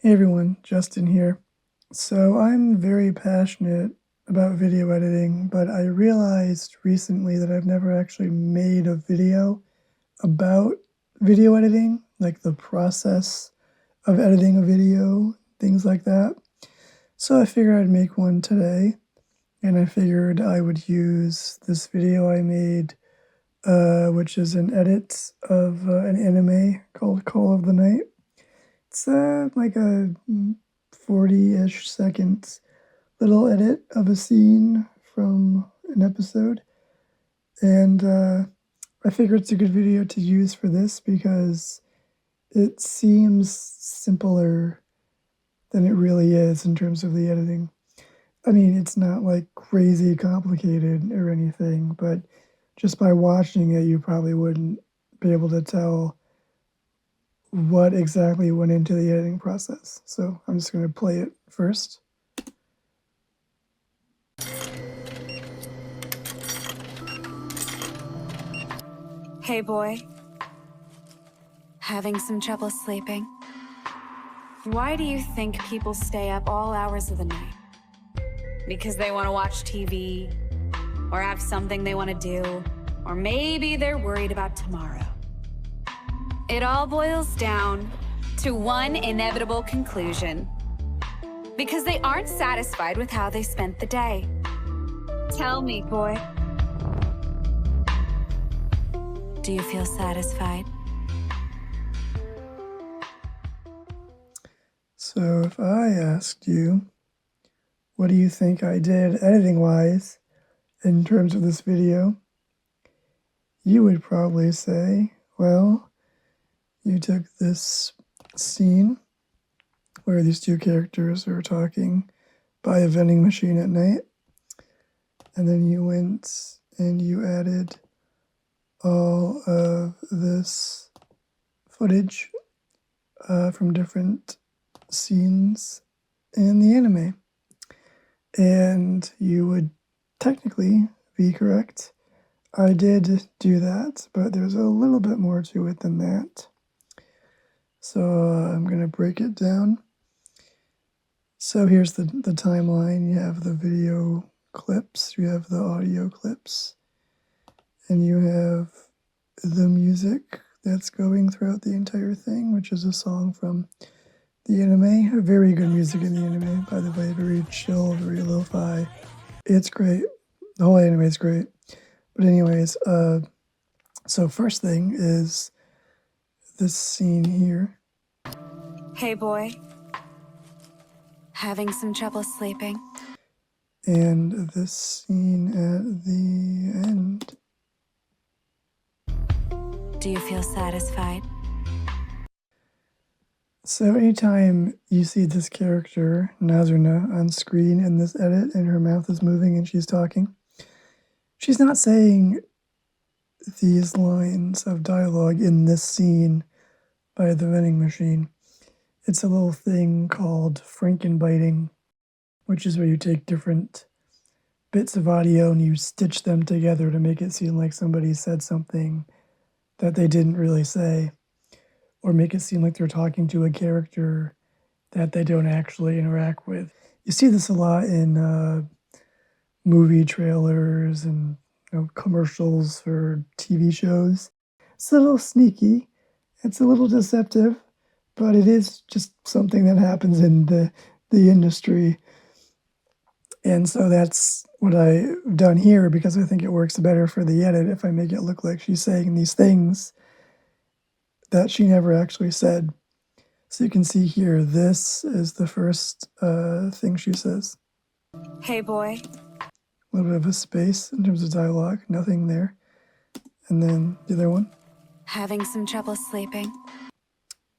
Hey everyone, Justin here. So I'm very passionate about video editing, but I realized recently that I've never actually made a video about video editing, like the process of editing a video, things like that. So I figured I'd make one today, and I figured I would use this video I made, which is an edit of an anime called Call of the Night. It's like a 40-ish seconds little edit of a scene from an episode. And I figure it's a good video to use for this because it seems simpler than it really is in terms of the editing. I mean, it's not like crazy complicated or anything, but just by watching it, you probably wouldn't be able to tell what exactly went into the editing process. So I'm just going to play it first. Hey boy, having some trouble sleeping? Why do you think people stay up all hours of the night? Because they want to watch TV, or have something they want to do, or maybe they're worried about tomorrow. It all boils down to one inevitable conclusion. Because they aren't satisfied with how they spent the day. Tell me, boy. Do you feel satisfied? So if I asked you, what do you think I did editing-wise in terms of this video? You would probably say, well, you took this scene where these two characters are talking by a vending machine at night, and then you went and you added all of this footage from different scenes in the anime. And you would technically be correct. I did do that, but there's a little bit more to it than that. So I'm going to break it down. So here's the timeline. You have the video clips, you have the audio clips, and you have the music that's going throughout the entire thing, which is a song from the anime. Very good music in the anime, by the way. Very chill, very lo-fi. It's great. The whole anime is great. But anyways, so first thing is this scene here. Hey boy, having some trouble sleeping? And this scene at the end. Do you feel satisfied? So anytime you see this character, Nazruna, on screen in this edit and her mouth is moving and she's talking, she's not saying these lines of dialogue in this scene by the vending machine. It's a little thing called frankenbiting, which is where you take different bits of audio and you stitch them together to make it seem like somebody said something that they didn't really say, or make it seem like they're talking to a character that they don't actually interact with. You see this a lot in movie trailers and commercials for TV shows. It's a little sneaky, it's a little deceptive, but it is just something that happens in the industry. And so that's what I've done here, because I think it works better for the edit if I make it look like she's saying these things that she never actually said. So you can see here, this is the first thing she says. Hey boy. A little bit of a space in terms of dialogue, nothing there. And then the other one. Having some trouble sleeping?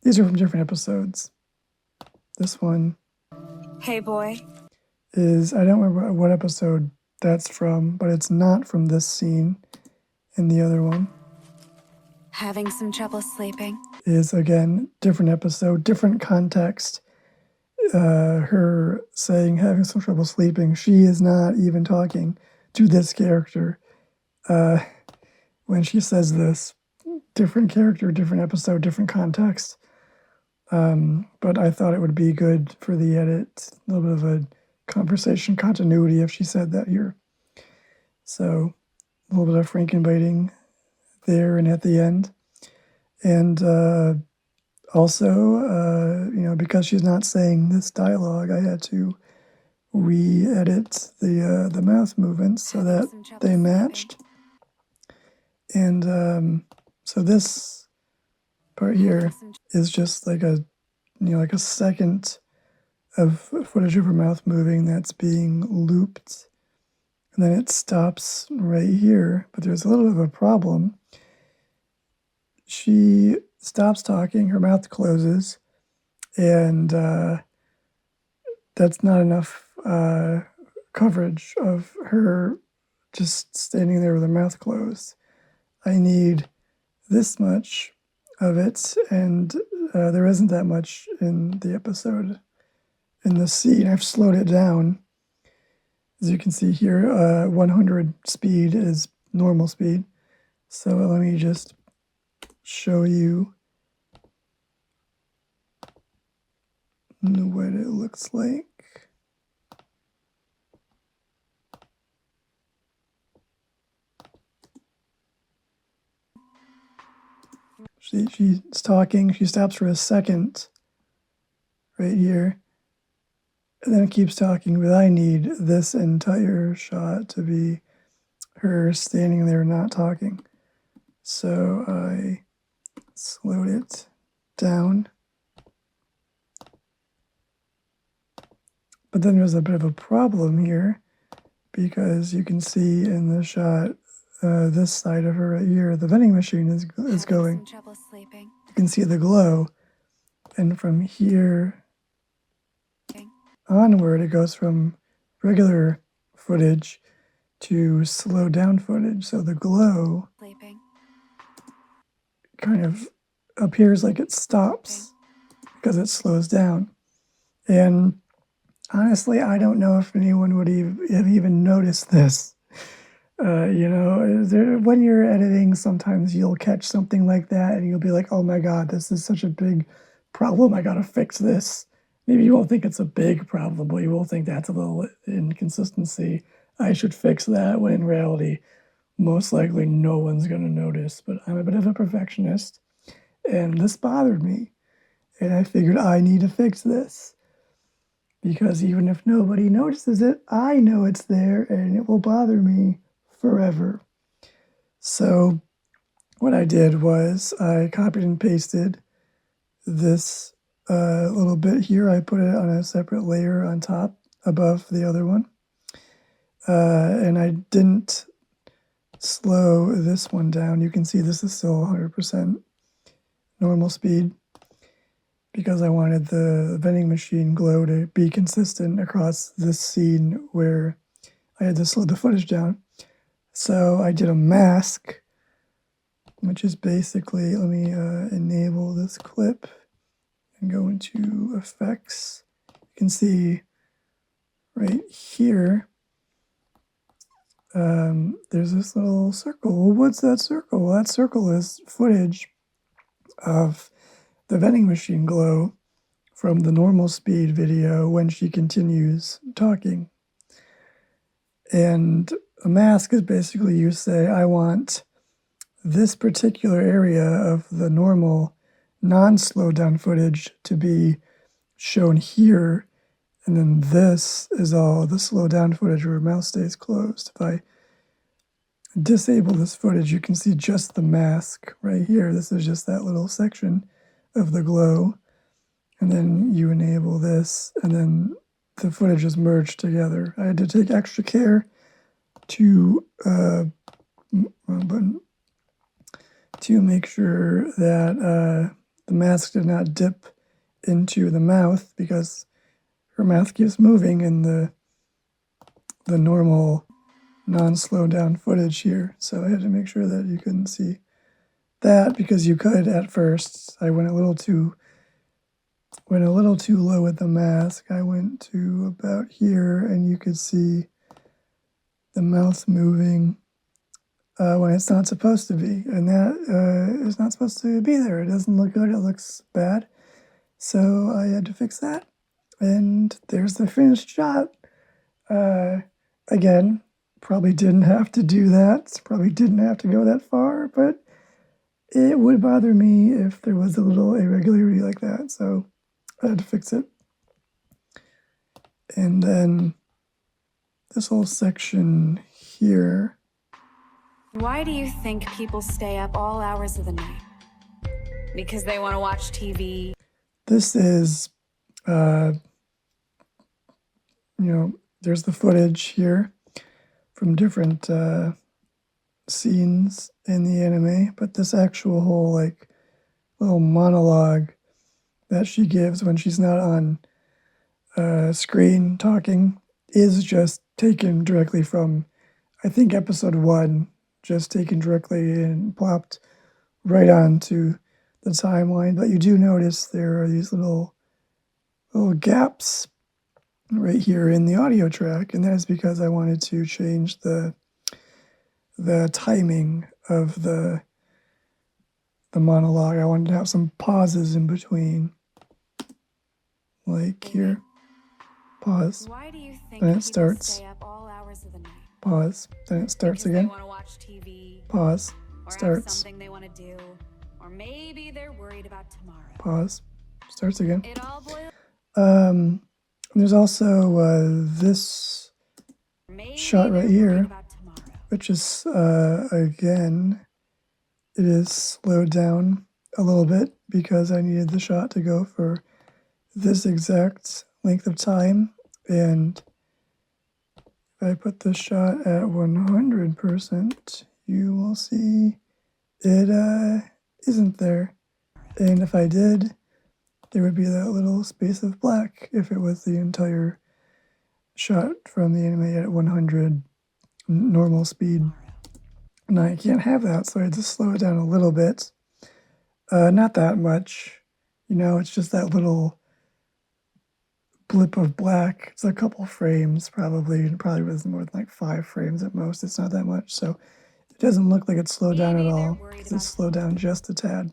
These are from different episodes. This one. Hey boy. Is, I don't remember what episode that's from, but it's not from this scene. And the other one. Having some trouble sleeping? Is, again, different episode, different context. Her saying having some trouble sleeping. She is not even talking to this character when she says this. Different character, different episode, different context. But I thought it would be good for the edit, a little bit of a conversation continuity if she said that here. So a little bit of Frankenbiting there and at the end. And also, because she's not saying this dialogue, I had to re-edit the mouth movements so that they matched. And so this part here is just like a second of footage of her mouth moving that's being looped, and then it stops right here. But there's a little bit of a problem. She stops talking, her mouth closes, and that's not enough coverage of her just standing there with her mouth closed. I need this much of it, and there isn't that much in the episode. In the scene, I've slowed it down. As you can see here, 100 speed is normal speed. So let me just show you what it looks like. She's talking, she stops for a second right here, and then it keeps talking, but I need this entire shot to be her standing there not talking. So I slowed it down. But then there's a bit of a problem here, because you can see in the shot this side of her right here, the vending machine is going. You can see the glow, and from here onward, it goes from regular footage to slow down footage. So the glow kind of appears like it stops because it slows down. And honestly, I don't know if anyone would have even noticed this. When you're editing, sometimes you'll catch something like that and you'll be like, oh my God, this is such a big problem. I gotta fix this. Maybe you won't think it's a big problem, but you will think that's a little inconsistency. I should fix that, when in reality, most likely no one's gonna notice. But I'm a bit of a perfectionist, and this bothered me. And I figured I need to fix this, because even if nobody notices it, I know it's there and it will bother me forever. So what I did was I copied and pasted this little bit here. I put it on a separate layer on top above the other one. And I didn't slow this one down. You can see this is still 100% normal speed, because I wanted the vending machine glow to be consistent across this scene where I had to slow the footage down. So I did a mask, which is basically, let me enable this clip and go into effects. You can see right here, there's this little circle. Well, what's that circle? Well, that circle is footage of the vending machine glow from the normal speed video when she continues talking. And a mask is basically, you say, I want this particular area of the normal non-slowed down footage to be shown here, and then this is all the slowed down footage where her mouth stays closed. If I disable this footage, you can see just the mask right here. This is just that little section of the glow. And then you enable this, and then the footage is merged together. I had to take extra care to make sure that the mask did not dip into the mouth, because her mouth keeps moving in the normal non-slowed down footage here. So I had to make sure that you couldn't see that, because you could at first. I went a little too low with the mask. I went to about here, and you could see the mouth moving when it's not supposed to be, and that is not supposed to be there. It doesn't look good. It looks bad. So I had to fix that. And there's the finished shot. Again, probably didn't have to do that. Probably didn't have to go that far, but it would bother me if there was a little irregularity like that. So I had to fix it. And then this whole section here. Why do you think people stay up all hours of the night? Because they want to watch TV. This is, there's the footage here from different scenes in the anime, but this actual whole like little monologue that she gives when she's not on screen talking is just taken directly from, I think, episode 1, just taken directly and plopped right onto the timeline. But you do notice there are these little gaps right here in the audio track, and that is because I wanted to change the timing of the monologue. I wanted to have some pauses in between, like here. Pause. Why do you think Then it people starts. stay up all hours of the night? Pause. Then it starts Because again. they want to watch TV. Pause. Or Starts. have something they want to do. Or maybe they're worried about tomorrow. Pause. Starts again. It all Um, there's also this shot right here, which is, again, it is slowed down a little bit because I needed the shot to go for this exact length of time. And if I put the shot at 100%, you will see it isn't there. And if I did, there would be that little space of black if it was the entire shot from the anime at 100 normal speed. And I can't have that, so I had to slow it down a little bit. Not that much. It's just that little blip of black. It's a couple frames, probably. It probably was more than like 5 frames at most. It's not that much, so it doesn't look like it's slowed down at all. It's slowed down just a tad.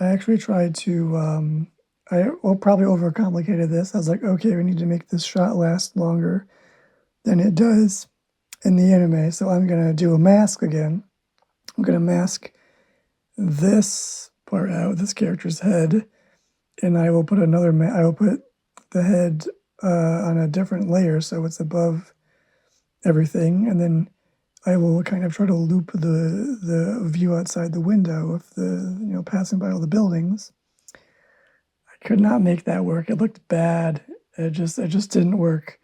I actually tried to, I probably overcomplicated this. I was like, okay, we need to make this shot last longer than it does in the anime. So I'm going to do a mask again. I'm going to mask this part out, this character's head, and I will put I will put the head on a different layer so it's above everything, and then I will kind of try to loop the view outside the window of the, passing by all the buildings. I could not make that work. It looked bad. It just didn't work.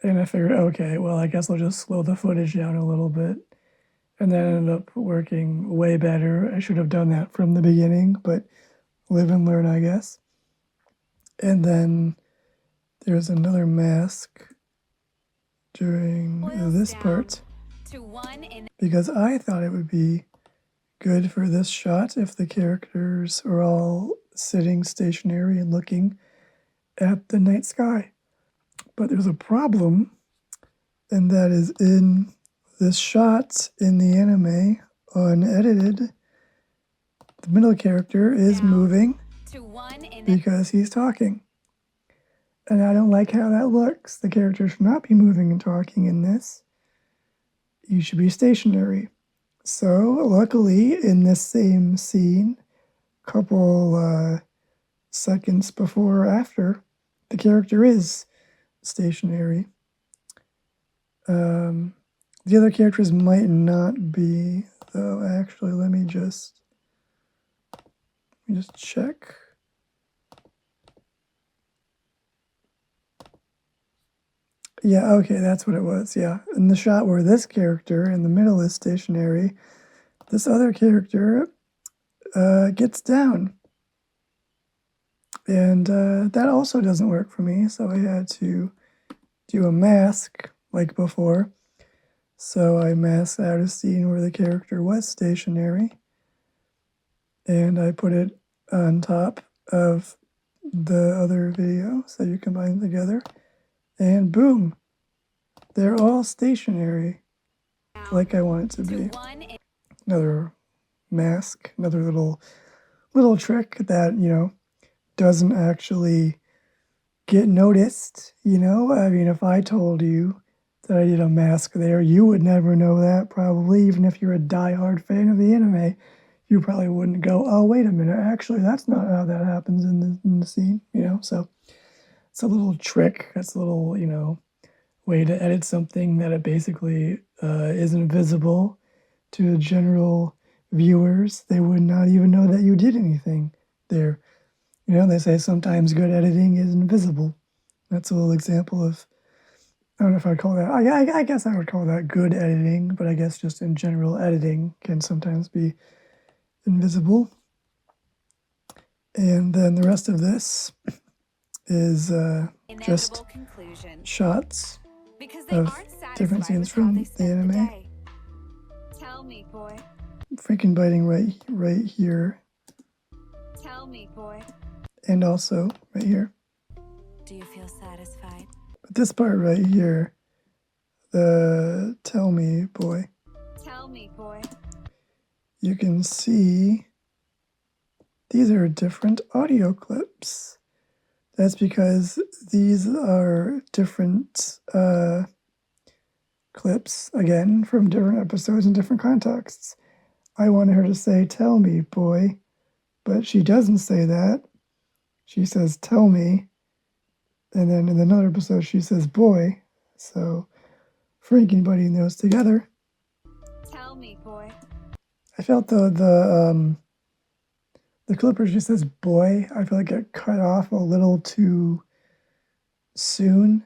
And I figured, okay, well, I guess I'll just slow the footage down a little bit. And that ended up working way better. I should have done that from the beginning, but live and learn, I guess. And then there's another mask during this part, because I thought it would be good for this shot if the characters are all sitting stationary and looking at the night sky. But there's a problem, and that is in this shot in the anime, unedited, the middle character is moving because he's talking. And I don't like how that looks. The character should not be moving and talking in this. You should be stationary. So, luckily, in this same scene, couple seconds before or after, the character is stationary. The other characters might not be, though. Actually, let me just check. Yeah, okay, that's what it was, yeah. In the shot where this character in the middle is stationary, this other character gets down. And that also doesn't work for me, so I had to do a mask like before. So I masked out a scene where the character was stationary, and I put it on top of the other video, so you combine them together, and boom, they're all stationary, like I want it to be. Another mask, another little little trick that, doesn't actually get noticed, I mean, if I told you that I did a mask there, you would never know that probably, even if you're a diehard fan of the anime. You probably wouldn't go, "Oh, wait a minute, actually, that's not how that happens in the scene," So it's a little trick. It's a little, way to edit something that it basically isn't visible to the general viewers. They would not even know that you did anything there. They say sometimes good editing is invisible. That's a little example of, I don't know if I'd call that, I guess I would call that good editing, but I guess just in general, editing can sometimes be invisible. And then the rest of this is just shots of different scenes from the anime. Tell me, boy. Freaking biting right here. Tell me, boy. And also right here. Do you feel satisfied? But this part right here, the tell me, boy. Tell me, boy. You can see these are different audio clips. That's because these are different clips, again, from different episodes and different contexts. I wanted her to say, "Tell me, boy," but she doesn't say that. She says, "Tell me." And then in another episode, she says, "Boy." So, freaking putting those together. Tell me, boy. I felt the clip where she says "boy," I feel like it cut off a little too soon.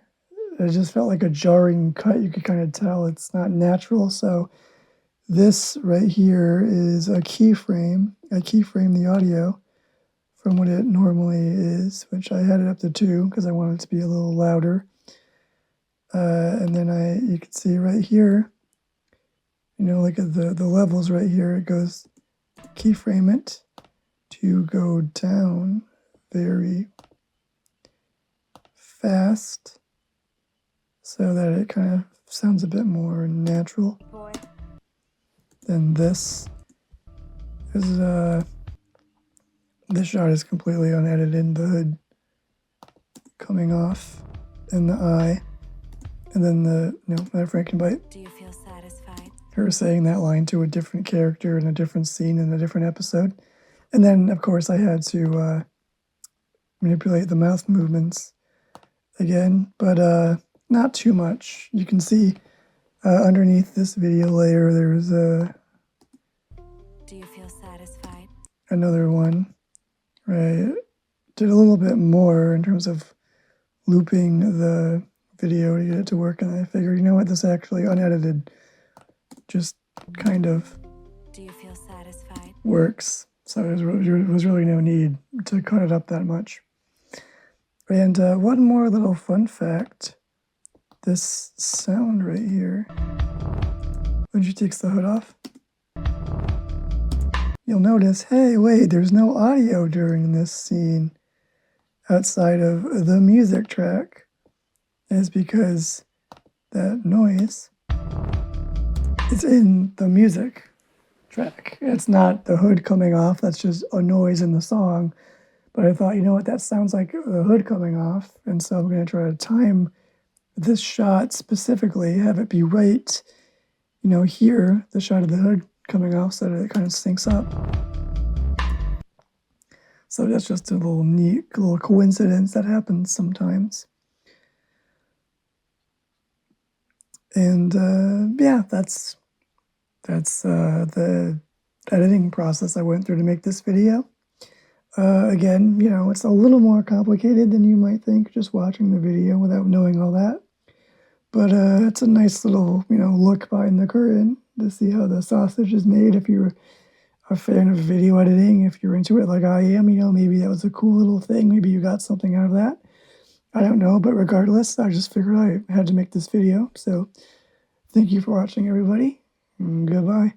It just felt like a jarring cut. You could kind of tell it's not natural. So this right here is a keyframe. I keyframe the audio from what it normally is, which I had it up to 2 because I wanted it to be a little louder. And then you can see right here, look at the levels right here. It goes keyframe it to go down very fast so that it kind of sounds a bit more natural. Boy. Then this is this shot is completely unedited. The hood coming off and the eye, and then the Frankenbite. Do you feel satisfied? Her saying that line to a different character in a different scene in a different episode. And then, of course, I had to manipulate the mouth movements again, but not too much. You can see underneath this video layer, there's Do you feel satisfied? another one, right? Did a little bit more in terms of looping the video to get it to work, and I figured, you know what, this actually unedited just kind of Do you feel satisfied? works. So there was really no need to cut it up that much. And one more little fun fact. This sound right here, when she takes the hood off, you'll notice, hey, wait, there's no audio during this scene outside of the music track. It's because that noise is in the music track. It's not the hood coming off, that's just a noise in the song. But I thought, you know what, that sounds like the hood coming off, and so I'm going to try to time this shot specifically, have it be right, here, the shot of the hood coming off, so that it kind of syncs up. So that's just a little neat little coincidence that happens sometimes. And yeah, that's the editing process I went through to make this video. Again, it's a little more complicated than you might think just watching the video without knowing all that. But it's a nice little, look behind the curtain to see how the sausage is made. If you're a fan of video editing, if you're into it like I am, maybe that was a cool little thing. Maybe you got something out of that. I don't know, but regardless, I just figured I had to make this video. So thank you for watching, everybody. Goodbye.